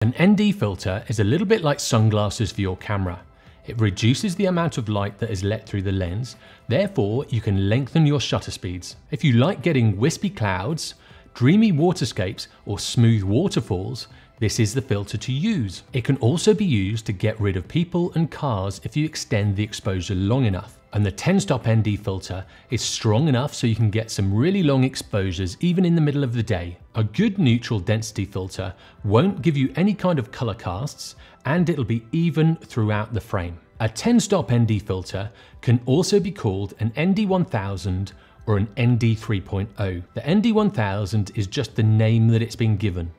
An ND filter is a little bit like sunglasses for your camera. It reduces the amount of light that is let through the lens, therefore you can lengthen your shutter speeds. If you like getting wispy clouds, dreamy waterscapes, or smooth waterfalls, this is the filter to use. It can also be used to get rid of people and cars if you extend the exposure long enough. And the 10-stop ND filter is strong enough so you can get some really long exposures even in the middle of the day. A good neutral density filter won't give you any kind of color casts, and it'll be even throughout the frame. A 10-stop ND filter can also be called an ND1000 or an ND 3.0. The ND1000 is just the name that it's been given.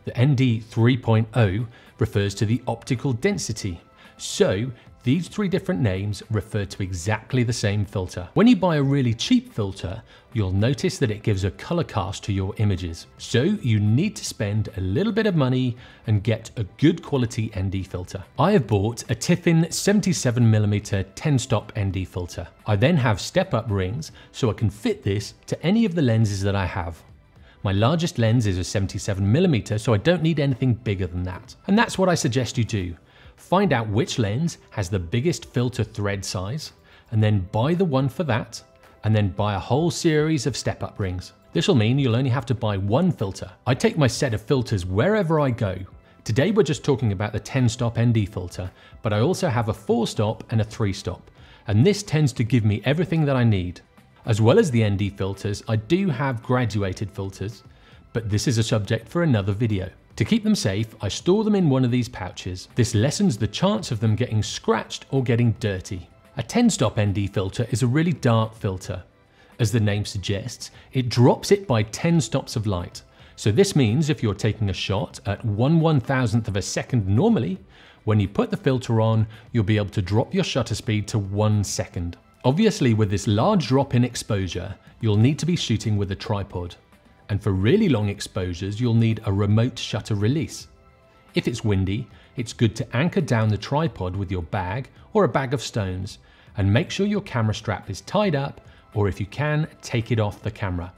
The ND 3.0 refers to the optical density. So these three different names refer to exactly the same filter. When you buy a really cheap filter, you'll notice that it gives a color cast to your images. So you need to spend a little bit of money and get a good quality ND filter. I have bought a Tiffin 77mm 10-stop ND filter. I then have step-up rings so I can fit this to any of the lenses that I have. My largest lens is a 77mm, so I don't need anything bigger than that. And that's what I suggest you do. Find out which lens has the biggest filter thread size, and then buy the one for that, and then buy a whole series of step-up rings. This will mean you'll only have to buy one filter. I take my set of filters wherever I go. Today we're just talking about the 10-stop ND filter, but I also have a 4-stop and a 3-stop, and this tends to give me everything that I need. As well as the ND filters, I do have graduated filters, but this is a subject for another video. To keep them safe, I store them in one of these pouches. This lessens the chance of them getting scratched or getting dirty. A 10-stop ND filter is a really dark filter. As the name suggests, it drops it by 10 stops of light. So this means if you're taking a shot at 1/1000th of a second normally, when you put the filter on, you'll be able to drop your shutter speed to 1 second. Obviously, with this large drop in exposure, you'll need to be shooting with a tripod. And for really long exposures, you'll need a remote shutter release. If it's windy, it's good to anchor down the tripod with your bag or a bag of stones, and make sure your camera strap is tied up, or if you can, take it off the camera.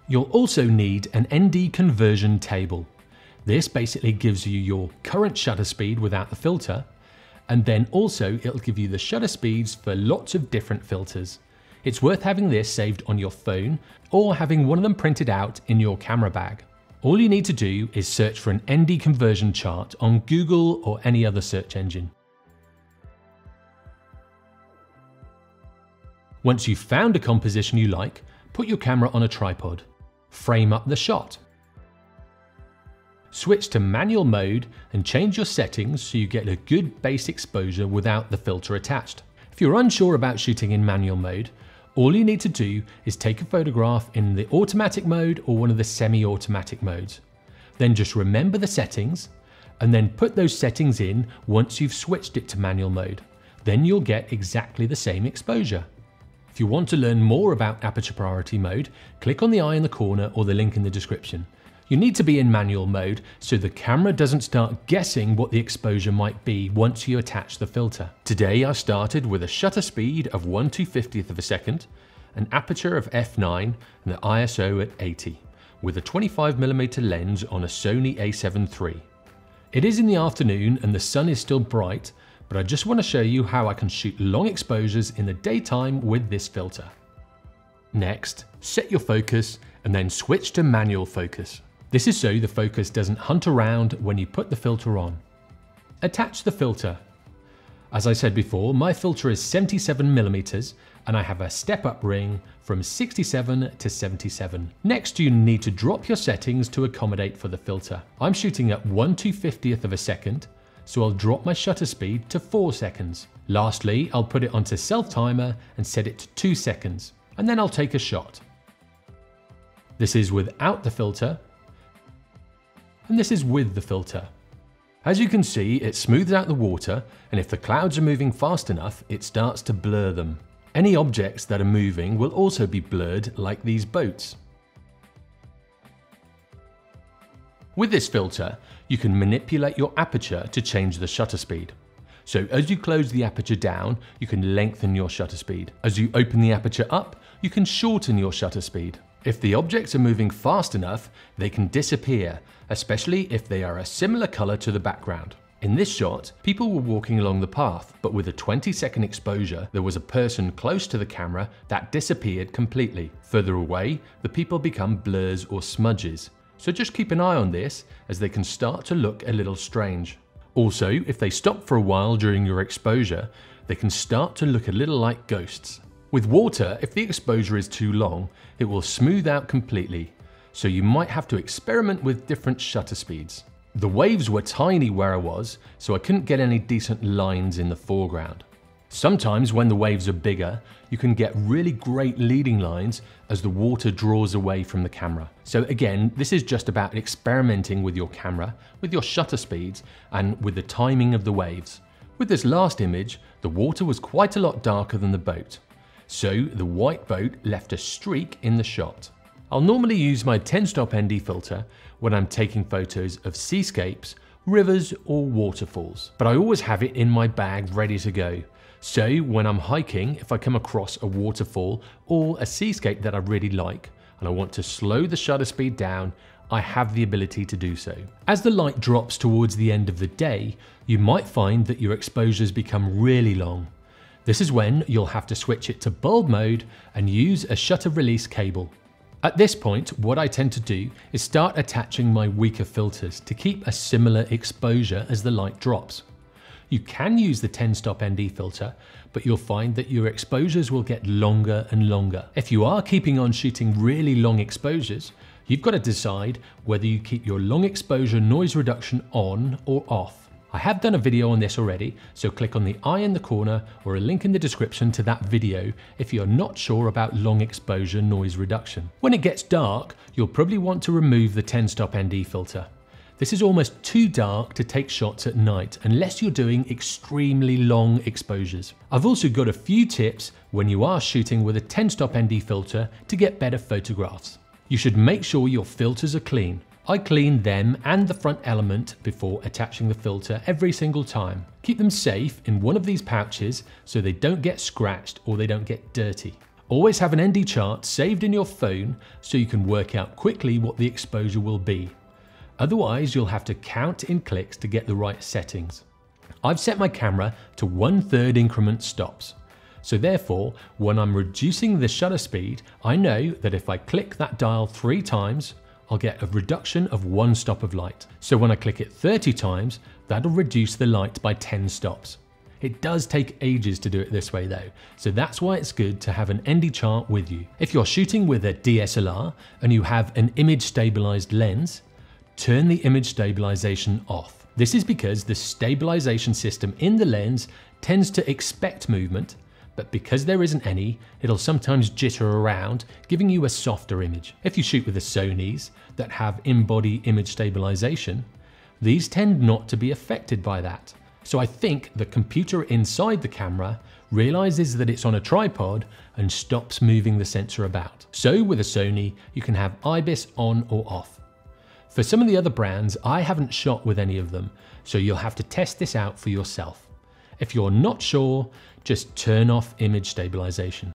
You'll also need an ND conversion table. This basically gives you your current shutter speed without the filter, and then also it'll give you the shutter speeds for lots of different filters. It's worth having this saved on your phone or having one of them printed out in your camera bag. All you need to do is search for an ND conversion chart on Google or any other search engine. Once you've found a composition you like, put your camera on a tripod. Frame up the shot. Switch to manual mode and change your settings so you get a good base exposure without the filter attached. If you're unsure about shooting in manual mode, all you need to do is take a photograph in the automatic mode or one of the semi-automatic modes. Then just remember the settings and then put those settings in once you've switched it to manual mode. Then you'll get exactly the same exposure. If you want to learn more about Aperture Priority mode, click on the eye in the corner or the link in the description. You need to be in manual mode so the camera doesn't start guessing what the exposure might be once you attach the filter. Today I started with a shutter speed of 1/250th of a second, an aperture of f9 and the ISO at 80, with a 25mm lens on a Sony A7 III. It is in the afternoon and the sun is still bright, but I just want to show you how I can shoot long exposures in the daytime with this filter. Next, set your focus and then switch to manual focus. This is so the focus doesn't hunt around when you put the filter on. Attach the filter. As I said before, my filter is 77mm and I have a step-up ring from 67 to 77. Next, you need to drop your settings to accommodate for the filter. I'm shooting at 1/250th of a second, so I'll drop my shutter speed to 4 seconds. Lastly, I'll put it onto self-timer and set it to 2 seconds, and then I'll take a shot. This is without the filter, and this is with the filter. As you can see, it smooths out the water, and if the clouds are moving fast enough, it starts to blur them. Any objects that are moving will also be blurred, like these boats. With this filter, you can manipulate your aperture to change the shutter speed. So as you close the aperture down, you can lengthen your shutter speed. As you open the aperture up, you can shorten your shutter speed. If the objects are moving fast enough, they can disappear, especially if they are a similar color to the background. In this shot, people were walking along the path, but with a 20-second exposure, there was a person close to the camera that disappeared completely. Further away, the people become blurs or smudges. So just keep an eye on this, as they can start to look a little strange. Also, if they stop for a while during your exposure, they can start to look a little like ghosts. With water, if the exposure is too long, it will smooth out completely, so you might have to experiment with different shutter speeds. The waves were tiny where I was, so I couldn't get any decent lines in the foreground. Sometimes when the waves are bigger, you can get really great leading lines as the water draws away from the camera. So again, this is just about experimenting with your camera, with your shutter speeds, and with the timing of the waves. With this last image, the water was quite a lot darker than the boat, so the white boat left a streak in the shot. I'll normally use my 10-stop ND filter when I'm taking photos of seascapes, rivers, or waterfalls, but I always have it in my bag ready to go. So when I'm hiking, if I come across a waterfall or a seascape that I really like, and I want to slow the shutter speed down, I have the ability to do so. As the light drops towards the end of the day, you might find that your exposures become really long. This is when you'll have to switch it to bulb mode and use a shutter release cable. At this point, what I tend to do is start attaching my weaker filters to keep a similar exposure as the light drops. You can use the 10-stop ND filter, but you'll find that your exposures will get longer and longer. If you are keeping on shooting really long exposures, you've got to decide whether you keep your long exposure noise reduction on or off. I have done a video on this already, so click on the eye in the corner or a link in the description to that video if you're not sure about long exposure noise reduction. When it gets dark, you'll probably want to remove the 10-stop ND filter. This is almost too dark to take shots at night unless you're doing extremely long exposures. I've also got a few tips when you are shooting with a 10-stop ND filter to get better photographs. You should make sure your filters are clean. I clean them and the front element before attaching the filter every single time. Keep them safe in one of these pouches so they don't get scratched or they don't get dirty. Always have an ND chart saved in your phone so you can work out quickly what the exposure will be. Otherwise, you'll have to count in clicks to get the right settings. I've set my camera to 1/3 increment stops. So therefore, when I'm reducing the shutter speed, I know that if I click that dial 3 times, I'll get a reduction of 1 stop of light. So when I click it 30 times, that'll reduce the light by 10 stops. It does take ages to do it this way though, so that's why it's good to have an ND chart with you. If you're shooting with a DSLR and you have an image stabilized lens, turn the image stabilization off. This is because the stabilization system in the lens tends to expect movement, but because there isn't any, it'll sometimes jitter around, giving you a softer image. If you shoot with the Sonys that have in-body image stabilization, these tend not to be affected by that. So I think the computer inside the camera realizes that it's on a tripod and stops moving the sensor about. So with a Sony, you can have Ibis on or off. For some of the other brands, I haven't shot with any of them, so you'll have to test this out for yourself. If you're not sure, just turn off image stabilization.